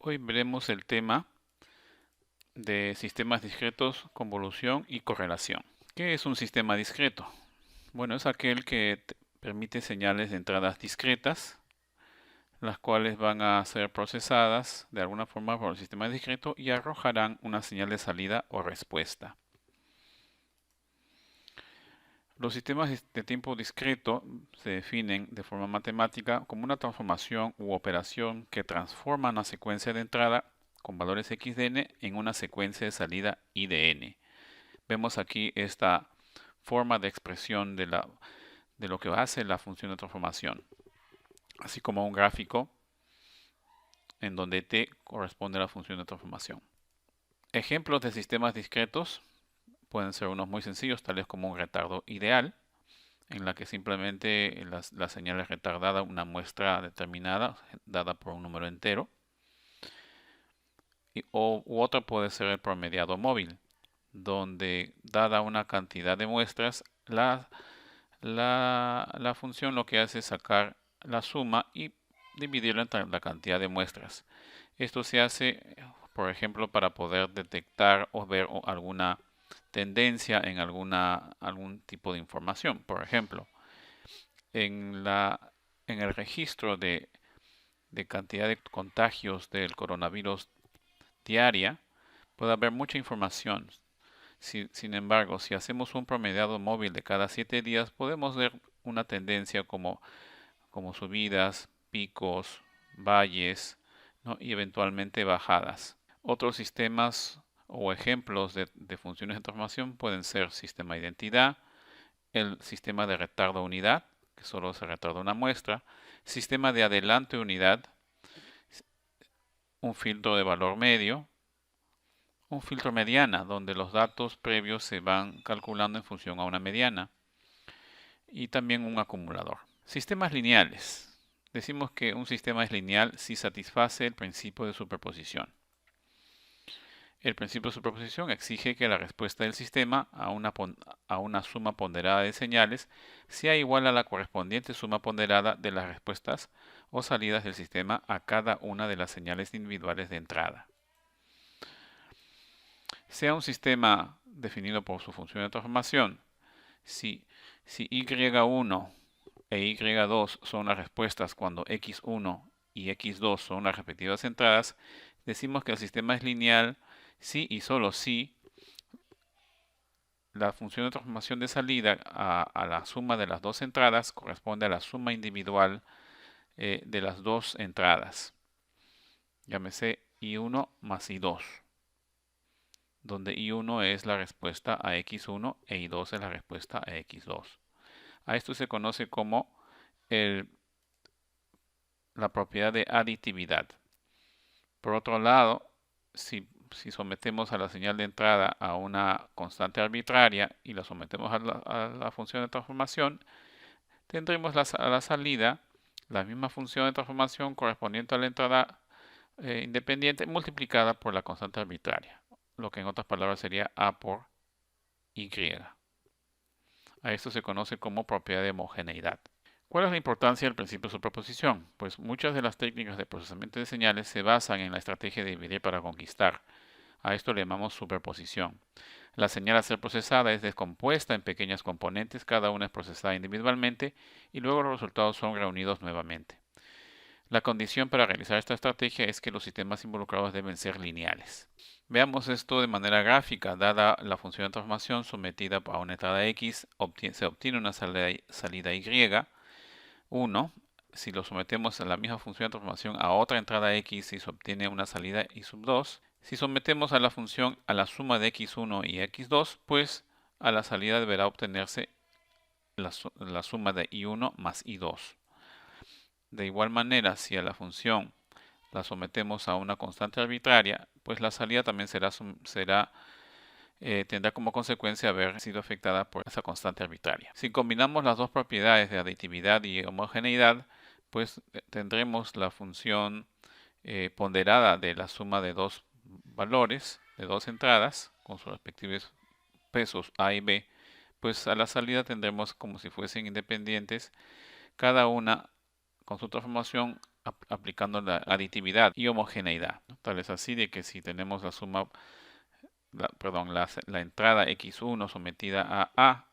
Hoy veremos el tema de sistemas discretos, convolución y correlación. ¿Qué es un sistema discreto? Bueno, es aquel que permite señales de entradas discretas, las cuales van a ser procesadas de alguna forma por el sistema discreto y arrojarán una señal de salida o respuesta. Los sistemas de tiempo discreto se definen de forma matemática como una transformación u operación que transforma una secuencia de entrada con valores x de n en una secuencia de salida y de n. Vemos aquí esta forma de expresión de lo que hace la función de transformación, así como un gráfico en donde t corresponde a la función de transformación. Ejemplos de sistemas discretos pueden ser unos muy sencillos, tales como un retardo ideal, en la que simplemente la señal es retardada una muestra determinada, dada por un número entero. U otra puede ser el promediado móvil, donde dada una cantidad de muestras, la función lo que hace es sacar la suma y dividirla entre la cantidad de muestras. Esto se hace, por ejemplo, para poder detectar o ver alguna tendencia en algún tipo de información. Por ejemplo, en el registro de cantidad de contagios del coronavirus diaria, puede haber mucha información. Sin embargo, si hacemos un promediado móvil de cada 7 días, podemos ver una tendencia como subidas, picos, valles, ¿no? Y eventualmente bajadas. Otros sistemas o ejemplos de funciones de transformación pueden ser sistema de identidad, el sistema de retardo unidad, que solo se retarda una muestra, sistema de adelante unidad, un filtro de valor medio, un filtro mediana, donde los datos previos se van calculando en función a una mediana, y también un acumulador. Sistemas lineales. Decimos que un sistema es lineal si satisface el principio de superposición. El principio de superposición exige que la respuesta del sistema a una suma ponderada de señales sea igual a la correspondiente suma ponderada de las respuestas o salidas del sistema a cada una de las señales individuales de entrada. Sea un sistema definido por su función de transformación, si y1 e y2 son las respuestas cuando x1 y x2 son las respectivas entradas, decimos que el sistema es lineal si y solo si la función de transformación de salida a la suma de las dos entradas corresponde a la suma individual de las dos entradas. Llámese I1 más I2, donde I1 es la respuesta a X1 e I2 es la respuesta a X2. A esto se conoce como la propiedad de aditividad. Por otro lado, si sometemos a la señal de entrada a una constante arbitraria y la sometemos a la función de transformación, tendremos a la salida la misma función de transformación correspondiente a la entrada independiente multiplicada por la constante arbitraria, lo que en otras palabras sería A por Y. A esto se conoce como propiedad de homogeneidad. ¿Cuál es la importancia del principio de superposición? Pues muchas de las técnicas de procesamiento de señales se basan en la estrategia de dividir para conquistar. A esto le llamamos superposición. La señal a ser procesada es descompuesta en pequeñas componentes, cada una es procesada individualmente y luego los resultados son reunidos nuevamente. La condición para realizar esta estrategia es que los sistemas involucrados deben ser lineales. Veamos esto de manera gráfica. Dada la función de transformación sometida a una entrada x, se obtiene una salida y. 1. Si lo sometemos a la misma función de transformación a otra entrada x y se obtiene una salida y2. Si sometemos a la función a la suma de x1 y x2, pues a la salida deberá obtenerse la suma de y1 más y2. De igual manera, si a la función la sometemos a una constante arbitraria, pues la salida también tendrá como consecuencia haber sido afectada por esa constante arbitraria. Si combinamos las dos propiedades de aditividad y homogeneidad, pues tendremos la función ponderada de la suma de dos valores, de dos entradas, con sus respectivos pesos A y B, pues a la salida tendremos como si fuesen independientes, cada una con su transformación aplicando la aditividad y homogeneidad. Tal es así de que si tenemos la suma, la entrada x1 sometida a A,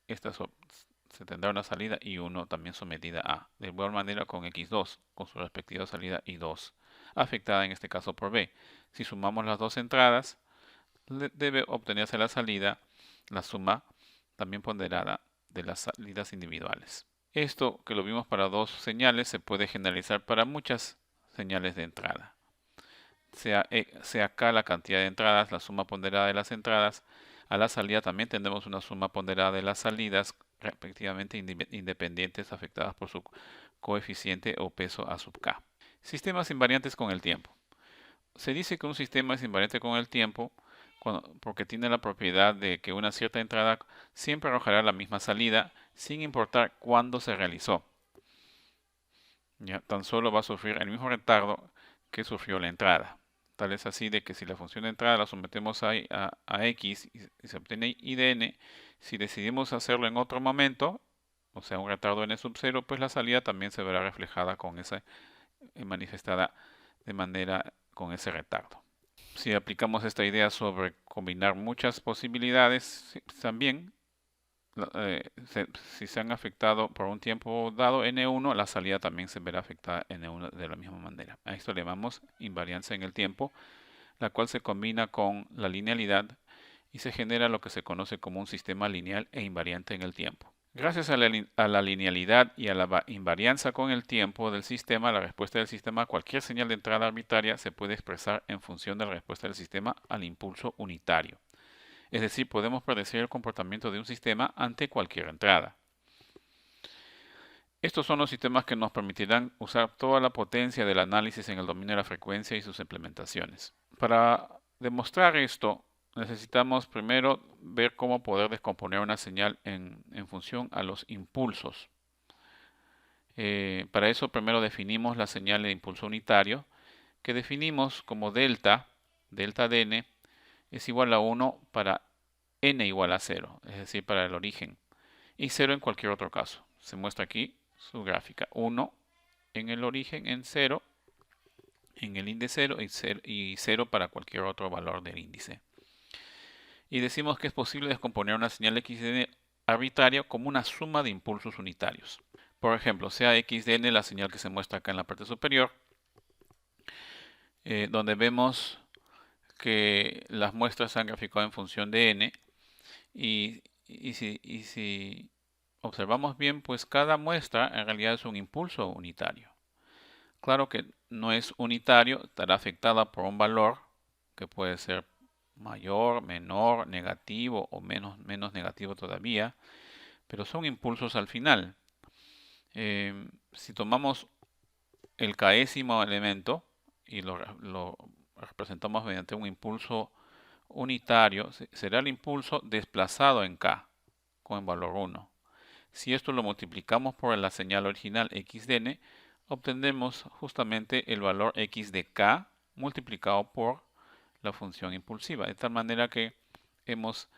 esta se tendrá una salida y 1 también sometida a. De igual manera con x2, con su respectiva salida y 2, afectada en este caso por B. Si sumamos las dos entradas, debe obtenerse la salida, la suma también ponderada de las salidas individuales. Esto que lo vimos para dos señales se puede generalizar para muchas señales de entrada. Sea K la cantidad de entradas, la suma ponderada de las entradas. A la salida también tendremos una suma ponderada de las salidas, respectivamente independientes afectadas por su coeficiente o peso a sub K. Sistemas invariantes con el tiempo. Se dice que un sistema es invariante con el tiempo porque tiene la propiedad de que una cierta entrada siempre arrojará la misma salida sin importar cuándo se realizó. Ya, tan solo va a sufrir el mismo retardo que sufrió la entrada. Tal es así de que si la función de entrada la sometemos a x y se obtiene I de n, si decidimos hacerlo en otro momento, o sea un retardo n sub 0, pues la salida también se verá reflejada con esa manifestada de manera con ese retardo. Si aplicamos esta idea sobre combinar muchas posibilidades, también si se han afectado por un tiempo dado n1, la salida también se verá afectada n1 de la misma manera. A esto le llamamos invarianza en el tiempo, la cual se combina con la linealidad y se genera lo que se conoce como un sistema lineal e invariante en el tiempo. Gracias a la linealidad y a la invarianza con el tiempo del sistema, la respuesta del sistema a cualquier señal de entrada arbitraria se puede expresar en función de la respuesta del sistema al impulso unitario. Es decir, podemos predecir el comportamiento de un sistema ante cualquier entrada. Estos son los sistemas que nos permitirán usar toda la potencia del análisis en el dominio de la frecuencia y sus implementaciones. Para demostrar esto, necesitamos primero ver cómo poder descomponer una señal en función a los impulsos. Para eso primero definimos la señal de impulso unitario, que definimos como delta de n es igual a 1 para n igual a 0, es decir, para el origen, y 0 en cualquier otro caso. Se muestra aquí su gráfica, 1 en el origen, en 0 en el índice 0 y 0 para cualquier otro valor del índice. Y decimos que es posible descomponer una señal xn arbitraria como una suma de impulsos unitarios. Por ejemplo, sea xn la señal que se muestra acá en la parte superior, donde vemos que las muestras se han graficado en función de n, y si observamos bien, pues cada muestra en realidad es un impulso unitario. Claro que no es unitario, estará afectada por un valor que puede ser mayor, menor, negativo o menos negativo todavía, pero son impulsos al final. Si tomamos el késimo elemento y lo representamos mediante un impulso unitario, será el impulso desplazado en k con el valor 1. Si esto lo multiplicamos por la señal original x de n, obtendremos justamente el valor x de k multiplicado por la función impulsiva, de tal manera que hemos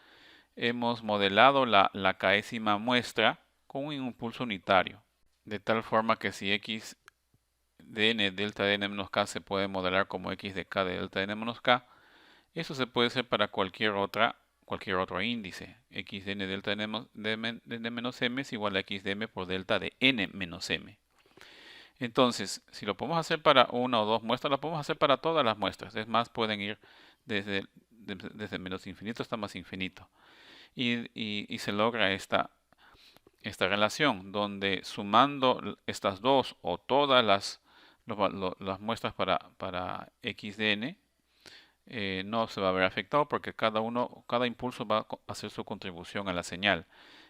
modelado la késima muestra con un impulso unitario, de tal forma que si x de n delta de n menos k se puede modelar como x de k de delta de n menos k, eso se puede hacer para cualquier otro índice. X de n delta de n menos m es igual a x de m por delta de n menos m. Entonces, si lo podemos hacer para una o dos muestras, lo podemos hacer para todas las muestras. Es más, pueden ir desde menos infinito hasta más infinito. Y se logra esta relación, donde sumando estas dos o todas las muestras para x de n, no se va a ver afectado porque cada impulso va a hacer su contribución a la señal.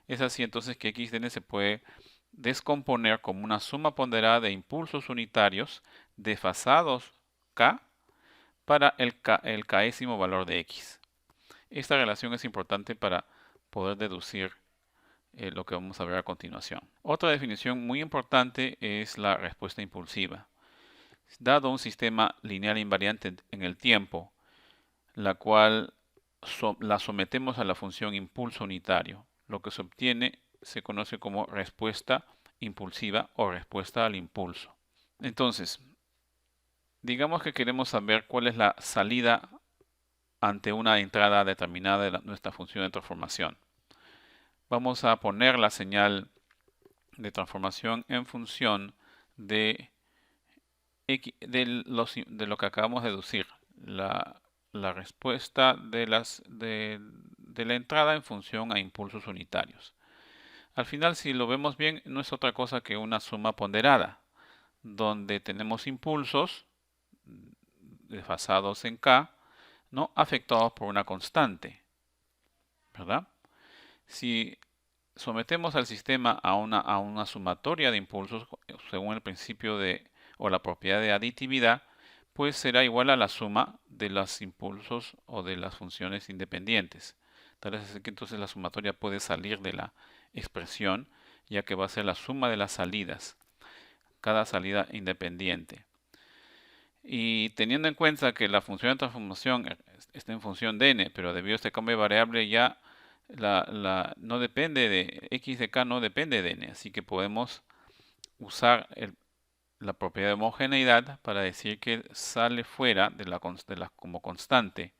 Es así entonces que x de n se puede descomponer como una suma ponderada de impulsos unitarios desfasados k para el késimo valor de x. Esta relación es importante para poder deducir lo que vamos a ver a continuación. Otra definición muy importante es la respuesta impulsiva. Dado un sistema lineal invariante en el tiempo, la cual la sometemos a la función impulso unitario, lo que se obtiene se conoce como respuesta impulsiva o respuesta al impulso. Entonces, Digamos que queremos saber cuál es la salida ante una entrada determinada de nuestra función de transformación. Vamos a poner la señal de transformación en función de lo que acabamos de deducir, la respuesta de la entrada en función a impulsos unitarios. Al final, si lo vemos bien, no es otra cosa que una suma ponderada, donde tenemos impulsos desfasados en k, no afectados por una constante, ¿verdad? Si sometemos al sistema a una sumatoria de impulsos según el principio o la propiedad de aditividad, pues será igual a la suma de los impulsos o de las funciones independientes. Tal vez es que entonces la sumatoria puede salir de la expresión, ya que va a ser la suma de las salidas, cada salida independiente. Y teniendo en cuenta que la función de transformación está en función de n, pero debido a este cambio de variable ya no depende de x de k, no depende de n, así que podemos usar la propiedad de homogeneidad para decir que sale fuera como constante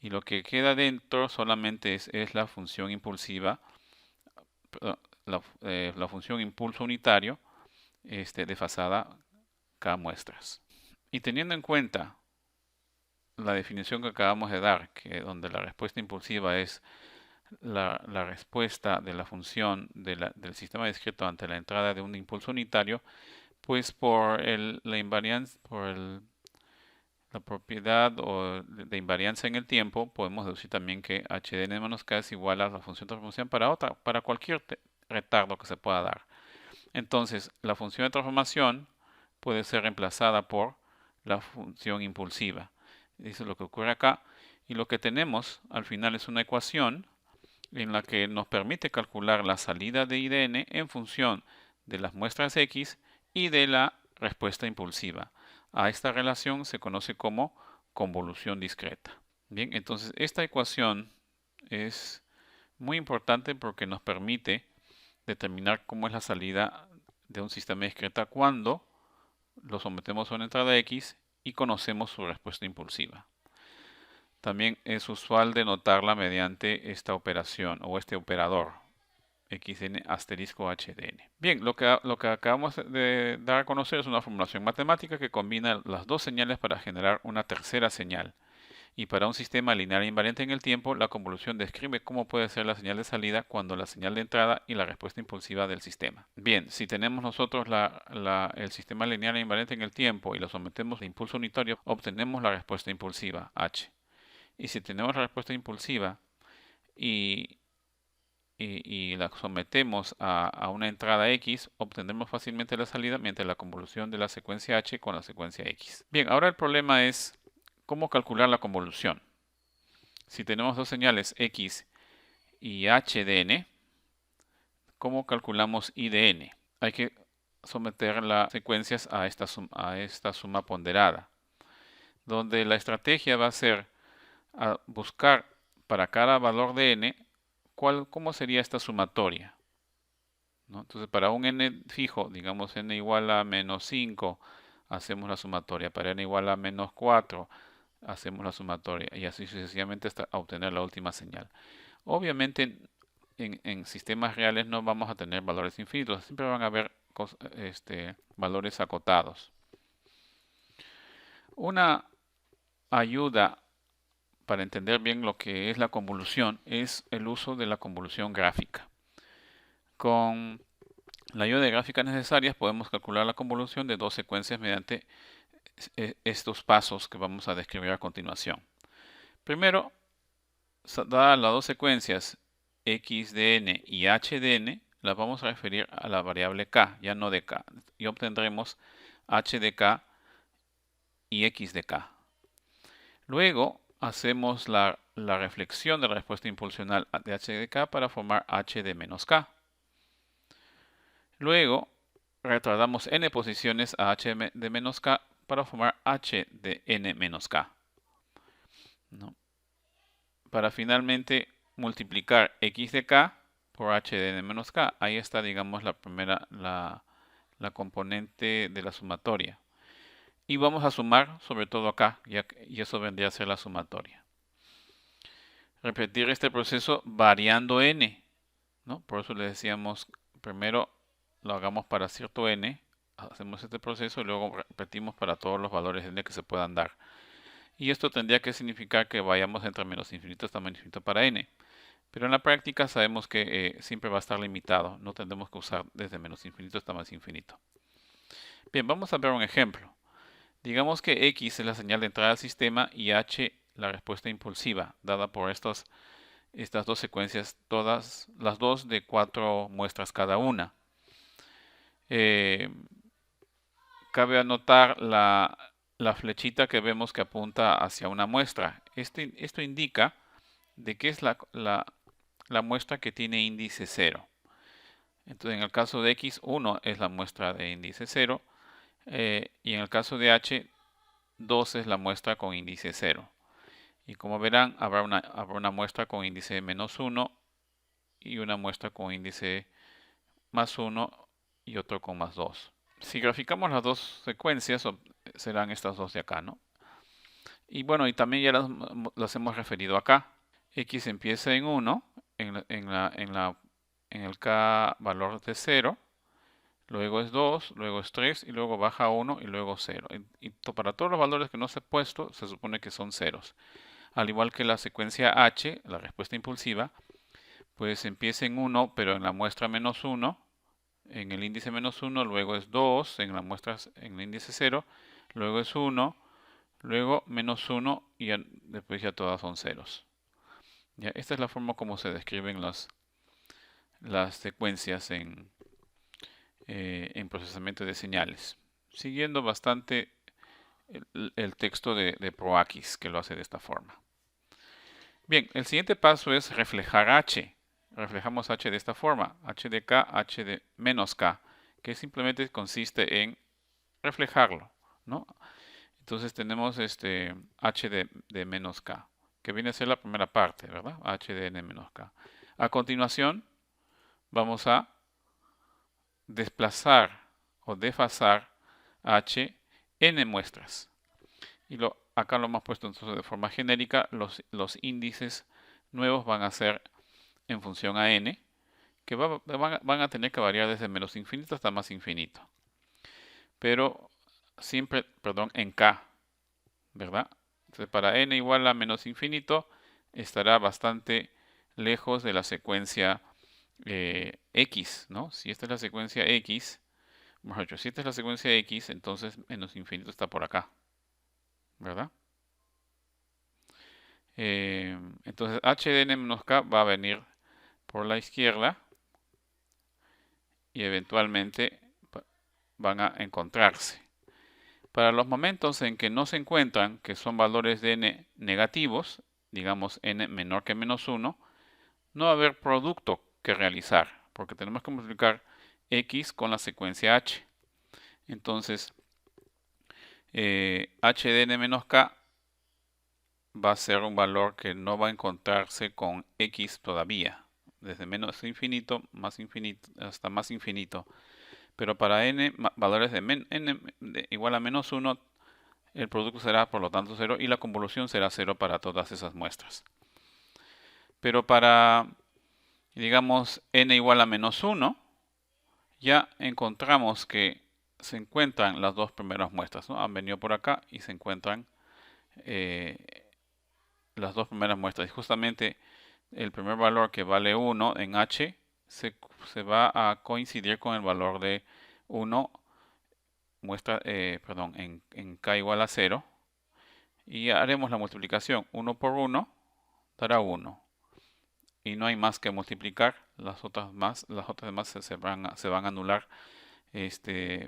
y lo que queda dentro solamente es la función impulsiva, la función impulso unitario desfasada k muestras. Y teniendo en cuenta la definición que acabamos de dar, que donde la respuesta impulsiva es la respuesta de la función del sistema discreto ante la entrada de un impulso unitario, pues por la invariancia, la propiedad de invariancia en el tiempo, podemos deducir también que h de n menos k es igual a la función de transformación para cualquier retardo que se pueda dar. Entonces, la función de transformación puede ser reemplazada por la función impulsiva. Eso es lo que ocurre acá. Y lo que tenemos al final es una ecuación en la que nos permite calcular la salida de I de n en función de las muestras X y de la respuesta impulsiva. A esta relación se conoce como convolución discreta. Bien, entonces esta ecuación es muy importante porque nos permite determinar cómo es la salida de un sistema discreta cuando lo sometemos a una entrada X y conocemos su respuesta impulsiva. También es usual denotarla mediante esta operación o este operador xn asterisco hdn. Bien, lo que acabamos de dar a conocer es una formulación matemática que combina las dos señales para generar una tercera señal. Y para un sistema lineal invariante en el tiempo, la convolución describe cómo puede ser la señal de salida cuando la señal de entrada y la respuesta impulsiva del sistema. Bien, si tenemos nosotros el sistema lineal invariante en el tiempo y lo sometemos a impulso unitario, obtenemos la respuesta impulsiva, h. Y si tenemos la respuesta impulsiva y la sometemos a una entrada X, obtendremos fácilmente la salida mediante la convolución de la secuencia H con la secuencia X. Bien, ahora el problema es cómo calcular la convolución. Si tenemos dos señales X y H de n, ¿cómo calculamos I de n? Hay que someter las secuencias a esta suma ponderada, donde la estrategia va a ser buscar para cada valor de n cómo sería esta sumatoria, ¿no? Entonces, para un n fijo, digamos n igual a menos 5, hacemos la sumatoria. Para n igual a menos 4, hacemos la sumatoria. Y así sucesivamente hasta obtener la última señal. Obviamente, en sistemas reales no vamos a tener valores infinitos. Siempre van a haber valores acotados. Una ayuda para entender bien lo que es la convolución es el uso de la convolución gráfica. Con la ayuda de gráficas necesarias podemos calcular la convolución de dos secuencias mediante estos pasos que vamos a describir a continuación. Primero, dadas las dos secuencias x de n y h de n, las vamos a referir a la variable k, ya no de k, y obtendremos h de k y x de k. Luego hacemos la reflexión de la respuesta impulsional de h de k para formar h de menos k. Luego retardamos n posiciones a h de menos k para formar h de n menos k, ¿no? Para finalmente multiplicar x de k por h de n menos k. Ahí está, digamos, la componente de la sumatoria. Y vamos a sumar sobre todo acá, y eso vendría a ser la sumatoria. Repetir este proceso variando n, ¿no? Por eso le decíamos, primero lo hagamos para cierto n, hacemos este proceso y luego repetimos para todos los valores n que se puedan dar. Y esto tendría que significar que vayamos entre menos infinito hasta menos infinito para n. Pero en la práctica sabemos que siempre va a estar limitado. No tendremos que usar desde menos infinito hasta más infinito. Bien, vamos a ver un ejemplo. Digamos que x es la señal de entrada al sistema y h la respuesta impulsiva, dada por estas dos secuencias, todas las dos de 4 muestras cada una. Cabe anotar la flechita que vemos que apunta hacia una muestra. Esto indica de qué es la muestra que tiene índice 0. Entonces, en el caso de x, 1 es la muestra de índice 0. Y en el caso de h, 2 es la muestra con índice 0. Y como verán, habrá una muestra con índice menos 1 y una muestra con índice más 1 y otro con más 2. Si graficamos las dos secuencias, serán estas dos de acá, ¿no? Y bueno, y también ya las hemos referido acá. X empieza en 1, en el K valor de 0, luego es 2, luego es 3 y luego baja a 1 y luego 0. Y para todos los valores que no se he puesto, se supone que son ceros. Al igual que la secuencia H, la respuesta impulsiva, pues empieza en 1, pero en la muestra menos 1, en el índice menos 1, luego es 2, en en el índice 0, luego es 1, luego menos 1 y después ya todas son ceros. Ya, esta es la forma como se describen las secuencias en procesamiento de señales, siguiendo bastante el texto de Proakis, que lo hace de esta forma. Bien, el siguiente paso es reflejar h. Reflejamos h de esta forma, h de k, h de menos k, que simplemente consiste en reflejarlo, ¿no? Entonces tenemos h de menos k, que viene a ser la primera parte, ¿verdad? H de n menos k. A continuación, vamos a desplazar o desfasar h n muestras. Y acá lo hemos puesto entonces de forma genérica. Los índices nuevos van a ser en función a n, que van a tener que variar desde menos infinito hasta más infinito. Pero siempre, perdón, en k, ¿verdad? Entonces para n igual a menos infinito estará bastante lejos de la secuencia x, ¿no? Si esta es la secuencia x, mejor dicho, si esta es la secuencia x, entonces menos infinito está por acá, ¿verdad? Entonces h de n menos k va a venir por la izquierda y eventualmente van a encontrarse. Para los momentos en que no se encuentran, que son valores de n negativos, digamos n menor que menos 1, no va a haber producto que realizar, porque tenemos que multiplicar x con la secuencia h. Entonces, h de n menos k va a ser un valor que no va a encontrarse con x todavía, desde menos infinito hasta más infinito. Pero para n valores de igual a menos 1, el producto será por lo tanto 0 y la convolución será 0 para todas esas muestras. Pero para, digamos, n igual a menos 1, ya encontramos que se encuentran las dos primeras muestras, ¿no? Han venido por acá y se encuentran las dos primeras muestras. Y justamente el primer valor que vale 1 en h se va a coincidir con el valor de 1 en k igual a 0. Y haremos la multiplicación. 1 por 1 dará 1. Y no hay más que multiplicar. Las otras demás se van a anular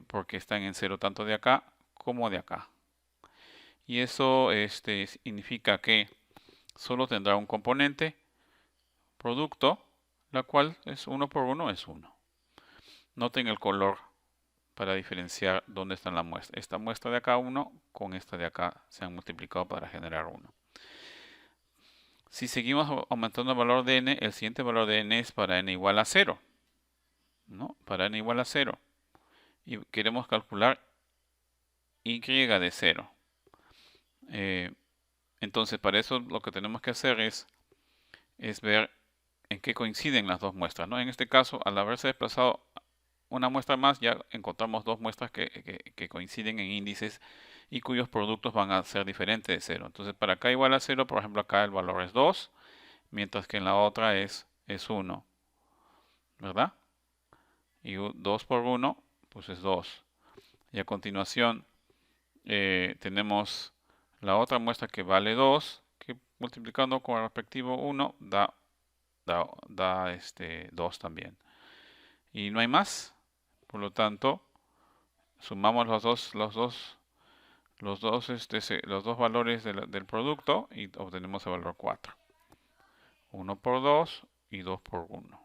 porque están en 0 tanto de acá como de acá. Y eso significa que solo tendrá un componente producto, la cual es 1 por 1 es 1. Noten el color para diferenciar dónde está la muestra. Esta muestra de acá 1 con esta de acá se han multiplicado para generar 1. Si seguimos aumentando el valor de n, el siguiente valor de n es para n igual a 0, ¿no? Para n igual a 0. Y queremos calcular y de 0. Entonces, para eso lo que tenemos que hacer es ver en qué coinciden las dos muestras, ¿no? En este caso, al haberse desplazado una muestra más, ya encontramos dos muestras que coinciden en índices y cuyos productos van a ser diferentes de 0. Entonces, para acá igual a 0, por ejemplo, acá el valor es 2, mientras que en la otra es 1, ¿verdad? Y 2 por 1, pues es 2. Y a continuación tenemos la otra muestra que vale 2, que multiplicando con el respectivo 1 da 2 también. Y no hay más. Por lo tanto, sumamos los dos valores del producto y obtenemos el valor 4. 1 por 2 y 2 por 1.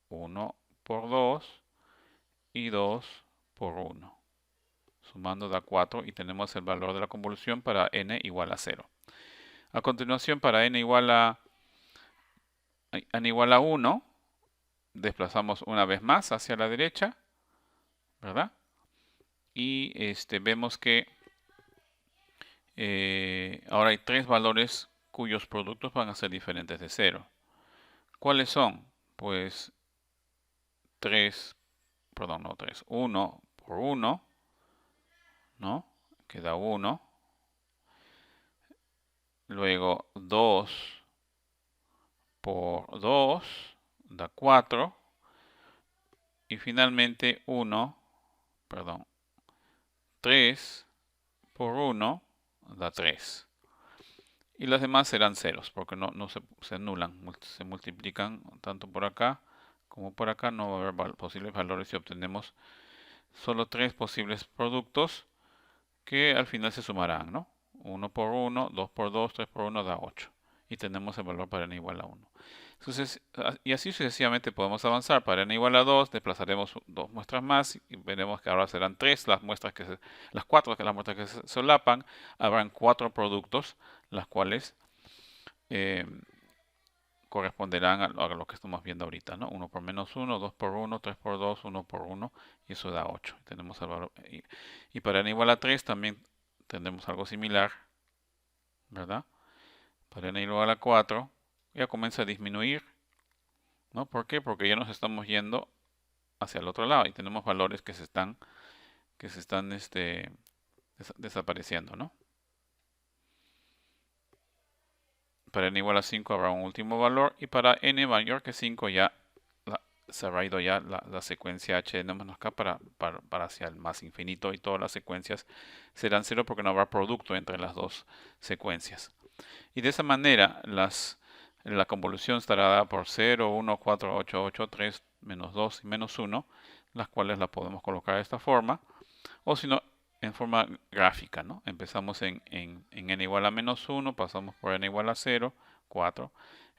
1 por 2 y 2 por 1. Sumando da 4 y tenemos el valor de la convolución para n igual a 0. A continuación, para n igual a 1, desplazamos una vez más hacia la derecha, ¿verdad? Y vemos que ahora hay tres valores cuyos productos van a ser diferentes de 0. ¿Cuáles son? Pues 1 por 1, ¿no? Queda 1. Luego 2 por 2 da 4. Y finalmente 3 por 1 da 3. Y las demás serán ceros, porque no se anulan, se multiplican tanto por acá como por acá. No va a haber posibles valores si obtenemos solo tres posibles productos que al final se sumarán, ¿no? 1 por 1, 2 por 2, 3 por 1 da 8. Y tenemos el valor para n igual a 1. Entonces, y así sucesivamente podemos avanzar. Para n igual a 2, desplazaremos dos muestras más y veremos que ahora serán 3 las muestras las 4 que las muestras que se solapan. Habrán 4 productos, las cuales corresponderán a lo que estamos viendo ahorita, ¿no? 1 por menos 1, 2 por 1, 3 por 2, 1 por 1, y eso da 8. Tenemos el valor, y para n igual a 3 también tendremos algo similar, ¿verdad? Para n igual a 4 ya comienza a disminuir, ¿no? ¿Por qué? Porque ya nos estamos yendo hacia el otro lado y tenemos valores que se están desapareciendo, ¿no? Para n igual a 5 habrá un último valor y para n mayor que 5 ya se habrá ido ya la secuencia h de n acá para hacia el más infinito y todas las secuencias serán 0 porque no habrá producto entre las dos secuencias. Y de esa manera la convolución estará dada por 0, 1, 4, 8, 8, 3, menos 2 y menos 1, las cuales la podemos colocar de esta forma, o si no, en forma gráfica, ¿no? Empezamos en n igual a menos 1, pasamos por n igual a 0, 4,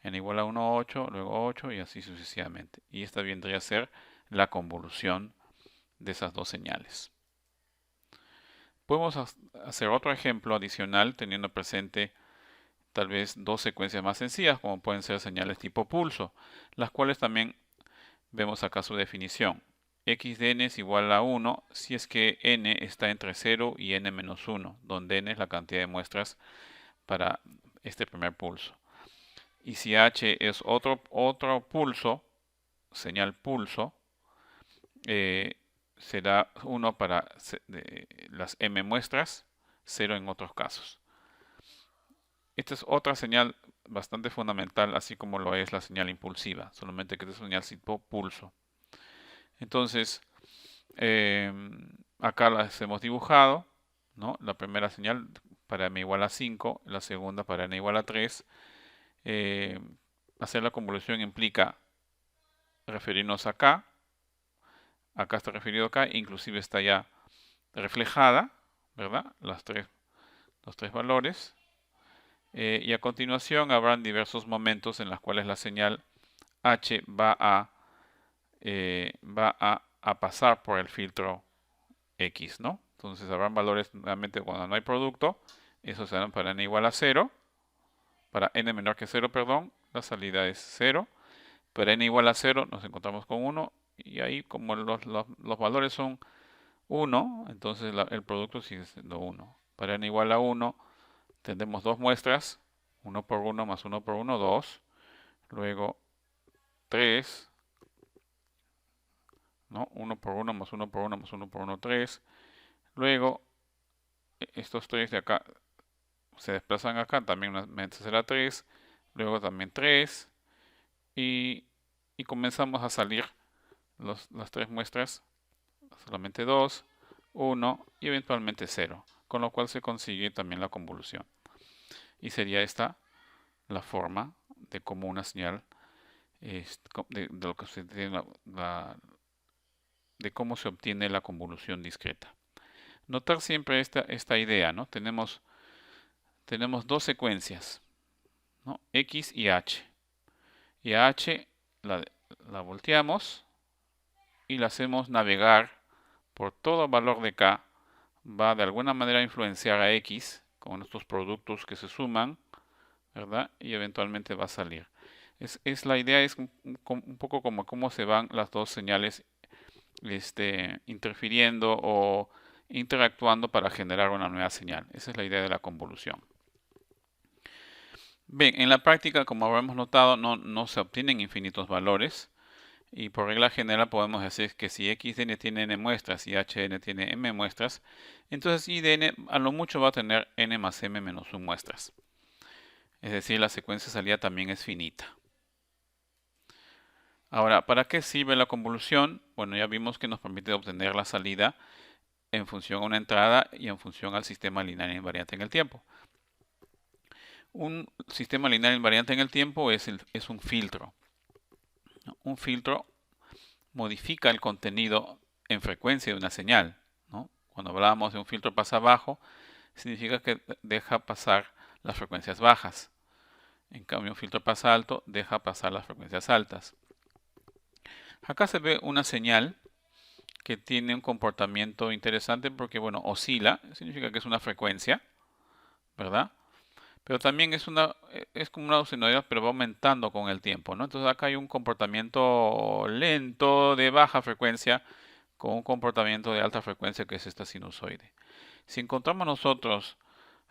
n igual a 1, 8, luego 8 y así sucesivamente. Y esta vendría a ser la convolución de esas dos señales. Podemos hacer otro ejemplo adicional teniendo presente tal vez dos secuencias más sencillas, como pueden ser señales tipo pulso, las cuales también vemos acá su definición. X de n es igual a 1 si es que n está entre 0 y n menos 1, donde n es la cantidad de muestras para este primer pulso. Y si h es otro pulso, señal pulso, será 1 para las m muestras, 0 en otros casos. Esta es otra señal bastante fundamental, así como lo es la señal impulsiva, solamente que esta es una señal tipo pulso. Entonces, acá las hemos dibujado, ¿no? La primera señal para n igual a 5, la segunda para n igual a 3. Hacer la convolución implica referirnos acá está referido acá, inclusive está ya reflejada, ¿verdad? Los tres valores. Y a continuación habrán diversos momentos en los cuales la señal h va a pasar por el filtro X, ¿no? Entonces habrán valores nuevamente cuando no hay producto, esos serán para n igual a 0, para n menor que 0, perdón, la salida es 0, para n igual a 0 nos encontramos con 1 y ahí como los valores son 1, entonces el producto sigue siendo 1. Para n igual a 1, tendremos dos muestras, 1 por 1 más 1 por 1, 2. Luego 3, ¿no? 1 por 1 más 1 por 1 más 1 por 1, 3. Luego, estos 3 de acá se desplazan acá, también será 3. Luego también 3. Y comenzamos a salir las tres muestras, solamente 2, 1 y eventualmente 0. Con lo cual se consigue también la convolución. Y sería esta la forma de cómo una señal, de lo que se tiene de cómo se obtiene la convolución discreta. Notar siempre esta idea, ¿no? Tenemos dos secuencias, ¿no? X y H. Y a H la volteamos y la hacemos navegar por todo valor de K. Va de alguna manera a influenciar a X con estos productos que se suman, ¿verdad? Y eventualmente va a salir. La idea es un poco como cómo se van las dos señales interfiriendo o interactuando para generar una nueva señal. Esa es la idea de la convolución. Bien, en la práctica, como habremos notado, no se obtienen infinitos valores. Y por regla general podemos decir que si xn tiene n muestras y hn tiene m muestras, entonces I de n a lo mucho va a tener n más m menos 1 muestras. Es decir, la secuencia de salida también es finita. Ahora, ¿para qué sirve la convolución? Bueno, ya vimos que nos permite obtener la salida en función a una entrada y en función al sistema lineal invariante en el tiempo. Un sistema lineal invariante en el tiempo es un filtro. Un filtro modifica el contenido en frecuencia de una señal, ¿no? Cuando hablábamos de un filtro pasa abajo, significa que deja pasar las frecuencias bajas. En cambio, un filtro pasa alto, deja pasar las frecuencias altas. Acá se ve una señal que tiene un comportamiento interesante porque, bueno, oscila, significa que es una frecuencia, ¿verdad? Pero también es como una sinusoidal, pero va aumentando con el tiempo, ¿no? Entonces acá hay un comportamiento lento de baja frecuencia con un comportamiento de alta frecuencia que es esta sinusoide. Si encontramos nosotros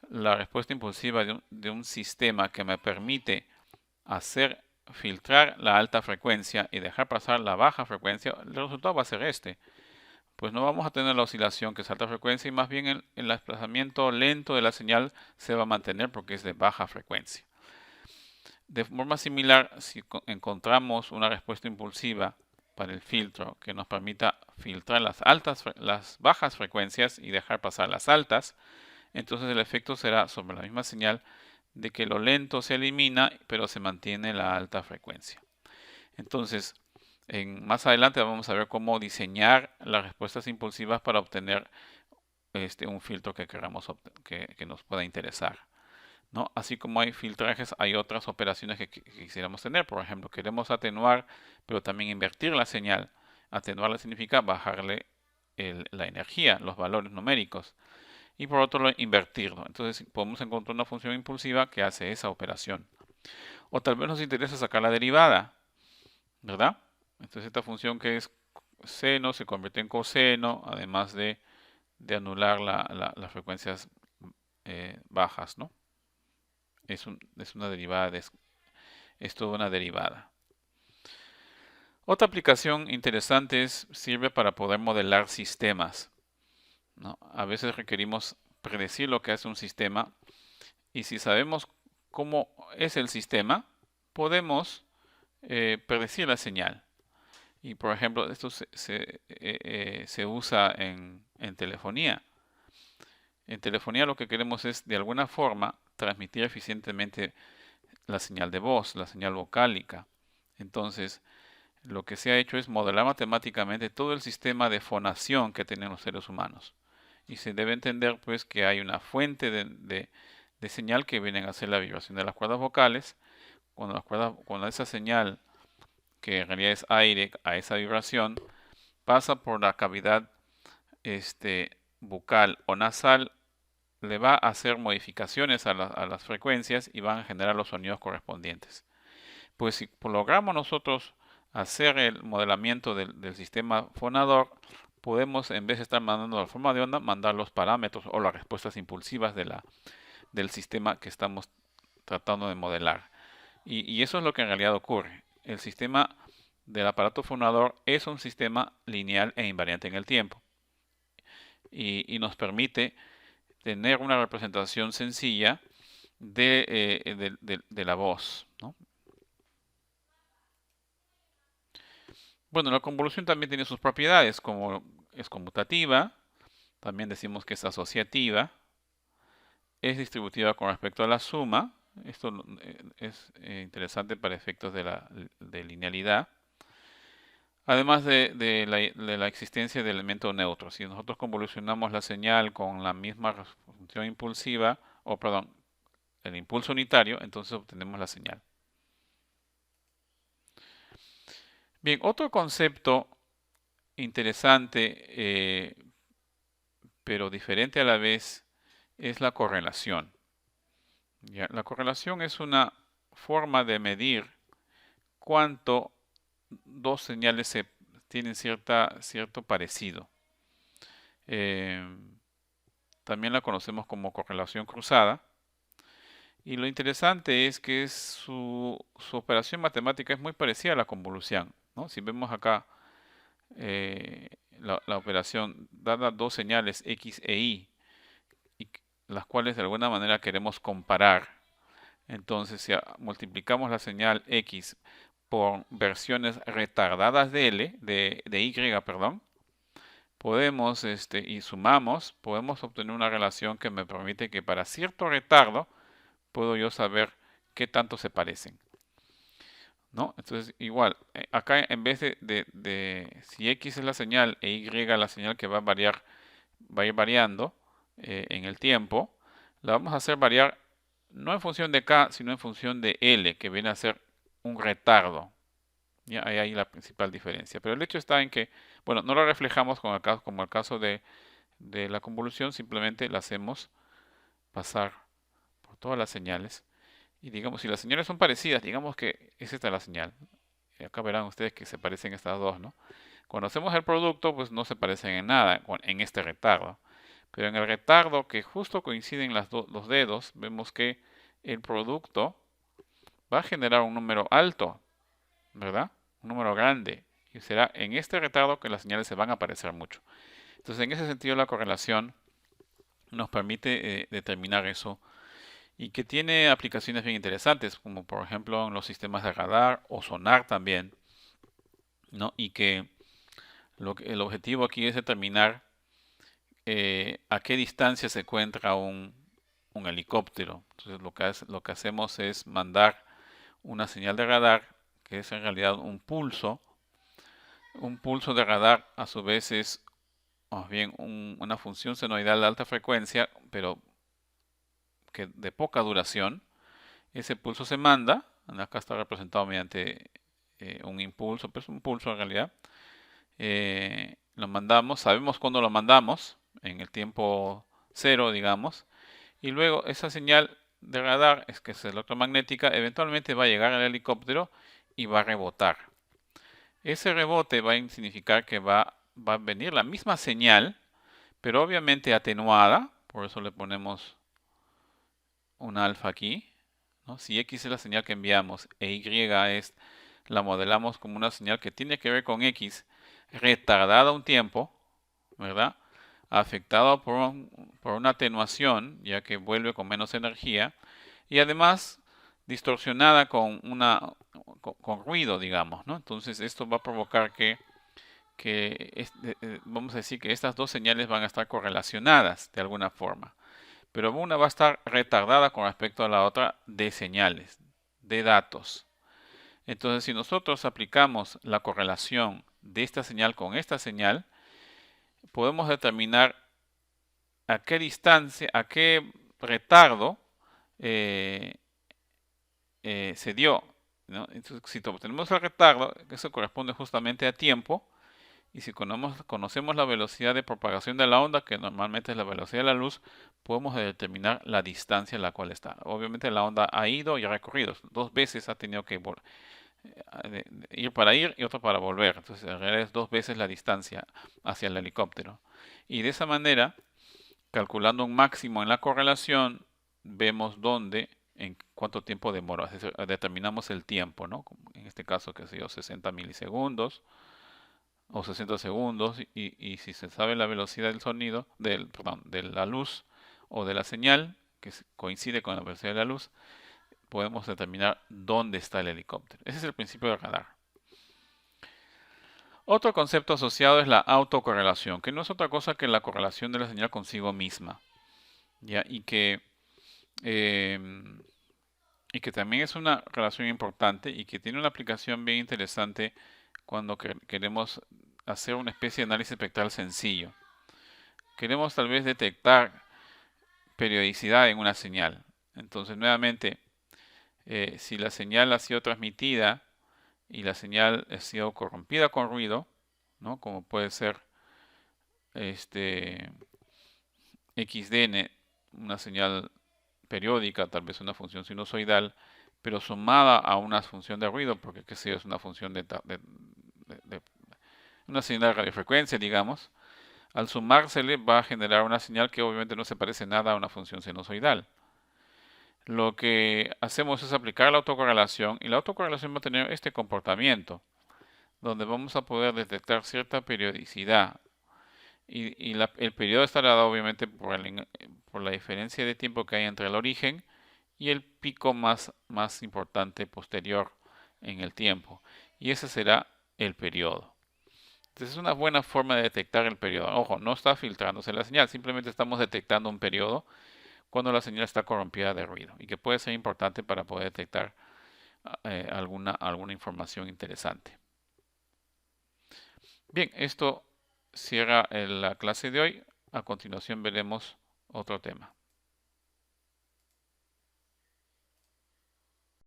la respuesta impulsiva de un sistema que me permite hacer filtrar la alta frecuencia y dejar pasar la baja frecuencia, el resultado va a ser este. Pues no vamos a tener la oscilación que es alta frecuencia y más bien el desplazamiento lento de la señal se va a mantener porque es de baja frecuencia. De forma similar, si encontramos una respuesta impulsiva para el filtro que nos permita filtrar las bajas frecuencias y dejar pasar las altas, entonces el efecto será sobre la misma señal de que lo lento se elimina, pero se mantiene la alta frecuencia. Entonces, más adelante vamos a ver cómo diseñar las respuestas impulsivas para obtener un filtro que queramos que nos pueda interesar, ¿no? Así como hay filtrajes, hay otras operaciones que quisiéramos tener. Por ejemplo, queremos atenuar, pero también invertir la señal. Atenuarla significa bajarle la energía, los valores numéricos. Y por otro lado, invertirlo. Entonces podemos encontrar una función impulsiva que hace esa operación. O tal vez nos interesa sacar la derivada, ¿verdad? Entonces esta función que es seno se convierte en coseno, además de anular las frecuencias bajas, ¿no? Es una derivada, es toda una derivada. Otra aplicación interesante sirve para poder modelar sistemas, ¿no? A veces requerimos predecir lo que hace un sistema y si sabemos cómo es el sistema, podemos predecir la señal. Y por ejemplo, esto se usa en telefonía. En telefonía lo que queremos es de alguna forma transmitir eficientemente la señal de voz, la señal vocálica. Entonces, lo que se ha hecho es modelar matemáticamente todo el sistema de fonación que tienen los seres humanos. Y se debe entender pues que hay una fuente de señal que viene a ser la vibración de las cuerdas vocales. Cuando esa señal, que en realidad es aire, a esa vibración, pasa por la cavidad bucal o nasal, le va a hacer modificaciones a las frecuencias y van a generar los sonidos correspondientes. Pues si logramos nosotros hacer el modelamiento del sistema fonador, podemos, en vez de estar mandando la forma de onda, mandar los parámetros o las respuestas impulsivas del sistema que estamos tratando de modelar. Y eso es lo que en realidad ocurre. El sistema del aparato fonador es un sistema lineal e invariante en el tiempo. Y nos permite tener una representación sencilla de la voz, ¿no? Bueno, la convolución también tiene sus propiedades, como es conmutativa, también decimos que es asociativa, es distributiva con respecto a la suma. Esto es interesante para efectos de linealidad. Además de la existencia de elementos neutros. Si nosotros convolucionamos la señal con la misma función impulsiva, o perdón, el impulso unitario, entonces obtenemos la señal. Bien, otro concepto interesante, pero diferente a la vez, es la correlación. ¿Ya? La correlación es una forma de medir cuánto dos señales tienen cierto parecido. También la conocemos como correlación cruzada. Y lo interesante es que su operación matemática es muy parecida a la convolución, ¿no? Si vemos acá la operación, dada dos señales X e Y, las cuales de alguna manera queremos comparar. Entonces, si multiplicamos la señal X por versiones retardadas de Y, perdón, podemos, y sumamos, podemos obtener una relación que me permite que para cierto retardo puedo yo saber qué tanto se parecen, ¿no? Entonces, igual, acá en vez si X es la señal e Y la señal que va a ir variando en el tiempo, la vamos a hacer variar no en función de K, sino en función de L, que viene a ser un retardo. Ya hay ahí la principal diferencia. Pero el hecho está en que, bueno, no lo reflejamos como el caso de la convolución, simplemente la hacemos pasar por todas las señales. Y digamos, si las señales son parecidas, digamos que es esta la señal. Y acá verán ustedes que se parecen estas dos, ¿no? Cuando hacemos el producto, pues no se parecen en nada en este retardo. Pero en el retardo que justo coinciden los dedos, vemos que el producto va a generar un número alto, ¿verdad? Un número grande. Y será en este retardo que las señales se van a parecer mucho. Entonces, en ese sentido, la correlación nos permite determinar eso y que tiene aplicaciones bien interesantes, como por ejemplo en los sistemas de radar o sonar también, ¿no? Y que el objetivo aquí es determinar a qué distancia se encuentra un helicóptero. Entonces lo que hacemos es mandar una señal de radar, que es en realidad un pulso. Un pulso de radar a su vez es más bien una función senoidal de alta frecuencia, pero que de poca duración. Ese pulso se manda, acá está representado mediante un impulso, pero es un pulso en realidad. Lo mandamos, sabemos cuándo lo mandamos, en el tiempo cero, digamos, y luego esa señal de radar, que es electromagnética, eventualmente va a llegar al helicóptero y va a rebotar. Ese rebote va a significar que va a venir la misma señal, pero obviamente atenuada, por eso le ponemos un alfa aquí, ¿no? Si X es la señal que enviamos e Y la modelamos como una señal que tiene que ver con X, retardada un tiempo, ¿verdad? Afectado por una atenuación, ya que vuelve con menos energía, y además distorsionada con ruido, digamos, ¿no? Entonces esto va a provocar vamos a decir que estas dos señales van a estar correlacionadas de alguna forma, pero una va a estar retardada con respecto a la otra de señales, de datos. Entonces, si nosotros aplicamos la correlación de esta señal con esta señal, podemos determinar a qué distancia, a qué retardo se dio, ¿no? Entonces, si obtenemos el retardo, eso corresponde justamente a tiempo, y si conocemos la velocidad de propagación de la onda, que normalmente es la velocidad de la luz, podemos determinar la distancia en la cual está. Obviamente la onda ha ido y ha recorrido, dos veces ha tenido que ir para ir y otro para volver. Entonces en realidad es 2 veces la distancia hacia el helicóptero. Y de esa manera, calculando un máximo en la correlación, vemos en cuánto tiempo demora. Es decir, determinamos el tiempo, ¿no? En este caso, qué sé yo, 60 milisegundos o 60 segundos. Y si se sabe la velocidad del sonido, perdón, de la luz o de la señal, que coincide con la velocidad de la luz, podemos determinar dónde está el helicóptero. Ese es el principio del radar. Otro concepto asociado es la autocorrelación, que no es otra cosa que la correlación de la señal consigo misma, ¿ya? Eh, y que también es una relación importante y que tiene una aplicación bien interesante cuando queremos hacer una especie de análisis espectral sencillo. Queremos tal vez detectar periodicidad en una señal. Entonces, nuevamente, si la señal ha sido transmitida y la señal ha sido corrompida con ruido, ¿no? Como puede ser este XDN, una señal periódica, tal vez una función sinusoidal, pero sumada a una función de ruido, porque qué sé yo, es una función de una señal de radiofrecuencia, digamos. Al sumársele va a generar una señal que obviamente no se parece nada a una función sinusoidal. Lo que hacemos es aplicar la autocorrelación y la autocorrelación va a tener este comportamiento, donde vamos a poder detectar cierta periodicidad y el periodo estará dado obviamente por la diferencia de tiempo que hay entre el origen y el pico más importante posterior en el tiempo. Y ese será el periodo. Entonces es una buena forma de detectar el periodo. Ojo, no está filtrándose la señal, simplemente estamos detectando un periodo cuando la señal está corrompida de ruido y que puede ser importante para poder detectar alguna información interesante. Bien, esto cierra la clase de hoy. A continuación veremos otro tema.